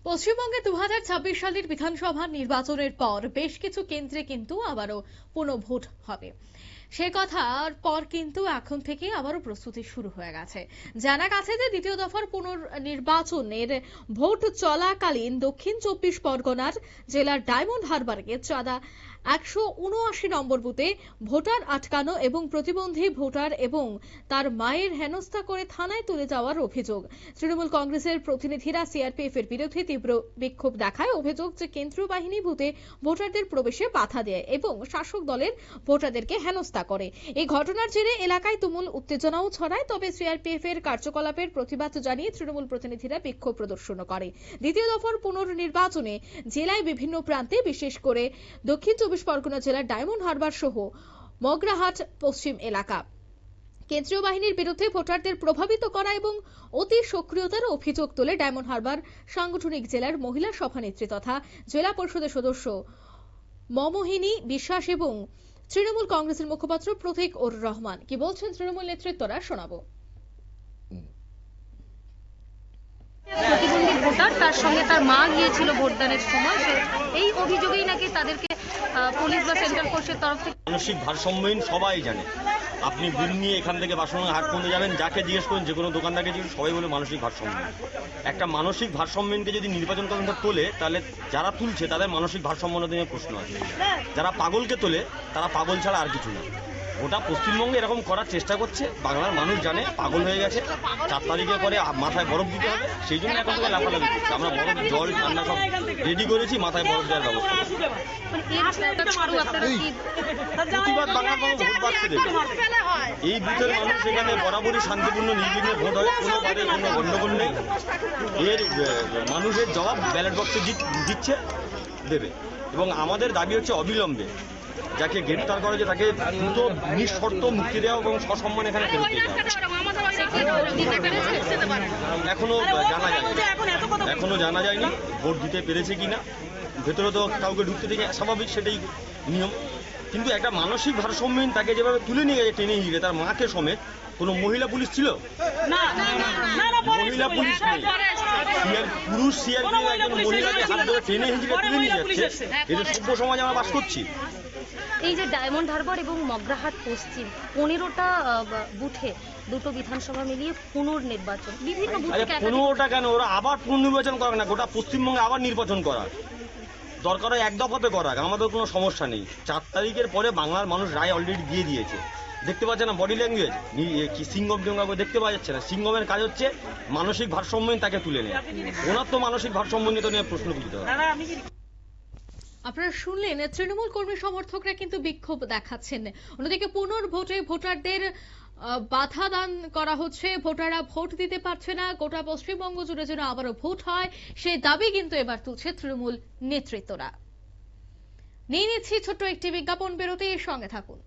পশ্চিমবঙ্গে 2026 সালের বিধানসভা নির্বাচনের পর বেশ কিছু কেন্দ্রে কিন্তু আবারও পুনঃভোট হবে। সে কথার পর কিন্তু এখন থেকে আবারও প্রস্তুতি শুরু হয়ে গেছে। জানা গেছে যে দ্বিতীয় দফার পুনর্নির্বাচনের ভোট চলাকালীন দক্ষিণ 24 পরগনার জেলার ডায়মন্ড হারবারে চাঁদা 179 নম্বর বুথে ভোটার আটকানো এবং প্রতিবন্ধী ভোটার এবং তার মায়ের হেনস্থা করে থানায় তুলে যাওয়ার অভিযোগ। তৃণমূল কংগ্রেসের প্রতিনিধিরা সিআরপিএফ এর বিরুদ্ধে তীব্র বিক্ষোভ দেখায়। অভিযোগ যে কেন্দ্রীয় বাহিনী বুথে ভোটারদের প্রবেশে বাধা দেয় এবং শাসক দলের ভোটারদেরকে হেনস্থা করে। এই ঘটনার জেরে এলাকায় তুমুল উত্তেজনাও ছড়ায়। তবে সিআরপিএফ এর কার্যকলাপের প্রতিবাদ জানিয়ে তৃণমূল প্রতিনিধিরা বিক্ষোভ প্রদর্শন করে। দ্বিতীয় দফার পুনর্নির্বাচনে জেলায় বিভিন্ন প্রান্তে, বিশেষ করে দক্ষিণ 24 পরগনা জেলার ডায়মন্ড হারবার সহ মগরাহাট পশ্চিম এলাকা, কেন্দ্রীয় বাহিনীর বিরুদ্ধে ভোটারদের প্রভাবিত করা এবং অতি সক্রিয়তার অভিযোগ তোলে ডায়মন্ড হারবার সাংগঠনিক জেলার মহিলা সভানেত্রী তথা জেলা পরিষদের সদস্য মমোহিনী বিশ্বাস এবং তৃণমূল কংগ্রেসের মুখপাত্র প্রতীক উর রহমান। কি বলছেন তৃণমূল নেতৃত্বরা শোনাবো। প্রতিবন্ধী ভোটার, তার সঙ্গে তার মা গিয়েছিল ভোটদানের সময়, এই অভিযোগেই নাকি তাদেরকে পুলিশ বা সেন্ট্রাল ফোর্সের তরফ থেকে মানসিক ভারসাম্যহীন। সবাই জানে, আপনি বুন নিয়ে এখান থেকে বাসন হাট পর্যন্ত যাবেন, যাকে জিজ্ঞেস করুন, যে কোনো দোকানদারকে জিজ্ঞেস, সবাই বলে মানসিক ভারসাম্যহীন। একটা মানসিক ভারসাম্যহীনকে যদি নির্বাচন কমিশন তোলে, তাহলে যারা তুলছে তাদের মানসিক ভারসাম্য নিয়ে প্রশ্ন আছে। যারা পাগলকে তোলে তারা পাগল ছাড়া আর কিছু না। ওটা পশ্চিমবঙ্গে এরকম করার চেষ্টা করছে। বাংলার মানুষ জানে পাগল হয়ে গেছে। 4 তারিখে করে মাথায় বরফ দিতে হবে, সেই জন্য এখন থেকে লাফালাফি করছে। আমরা বরফ, জল, ঠান্ডা সব রেডি করেছি, মাথায় বরফ দেওয়ার ব্যবস্থা। প্রতিবাদ বাংলার মানুষ ভোট বাড়তে দেবে। এই বুথের মানুষ এখানে বরাবরই শান্তিপূর্ণ নির্বিঘ্নে ভোট হয়, কোনোভাবে কোনো গণ্ডগোল নেই। এর মানুষের জবাব ব্যালট বক্সে দিচ্ছে, দেবে। এবং আমাদের দাবি হচ্ছে অবিলম্বে যাকে গ্রেপ্তার করা হয়েছে তাকে দ্রুত নিঃশর্ত মুক্তি দেওয়া এবং সসম্মান এখানে ফেরত দিয়ে দেওয়া। এখনো জানা যায়নি ভোট দিতে পেরেছে কিনা। ভেতরে তো কাউকে ঢুকতে থেকে স্বাভাবিক, সেটাই নিয়ম। কিন্তু একটা মানসিক ভারসাম্যহীন তাকে যেভাবে তুলে নিয়ে গেছে টেনে নিয়ে, তার মাকে সমেত, কোনো মহিলা পুলিশ ছিল? মহিলা পুলিশ নেই। পুরুষ সিআরপি একজন মহিলাকে হাত ধরে টেনে হিঁচড়ে তুলে নিয়ে যাচ্ছে। এটা সভ্য সমাজে আমরা বাস করছি। এই যে ডায়মন্ড হারবার এবং মগরাহাট পশ্চিম 15টা বুথে দুটো বিধানসভা মিলিয়ে পুনর্নির্বাচন, বিভিন্ন বুথে 15টা কেন, ওরা আবার পুনর্নির্বাচন করা না, গোটা পশ্চিমবঙ্গে আবার নির্বাচন করা দরকার হয়, এক দফাতে করা। আমাদের কোনো সমস্যা নেই। 4 তারিখের পরে বাংলার মানুষ রায় অলরেডি দিয়ে দিয়েছে। দেখতে পাচ্ছে না বডি ল্যাঙ্গুয়েজ, কি সিঙ্গম দেখতে পাওয়া যাচ্ছে না। সিঙ্গমের কাজ হচ্ছে মানসিক ভারসাম্যহীন তাকে তুলে নেয়। ওনার তো মানসিক ভারসাম্যহীনতা নিয়ে প্রশ্ন তুলতে হবে। আপনারা শুনলেন, তৃণমূল কর্মী সমর্থকরা কিন্তু বিক্ষোভ দেখাচ্ছেন। অন্যদিকে পুনর্ভোটে ভোটারদের বাধা দান করা হচ্ছে, ভোটাররা ভোট দিতে পারছে না। গোটা পশ্চিমবঙ্গ জুড়ে যেন আবারও ভোট হয়, সেই দাবি কিন্তু এবার তুলছে তৃণমূল নেতৃত্বরা। নিয়ে নিচ্ছি ছোট্ট একটি বিজ্ঞাপন বিরতি, সঙ্গে থাকুন।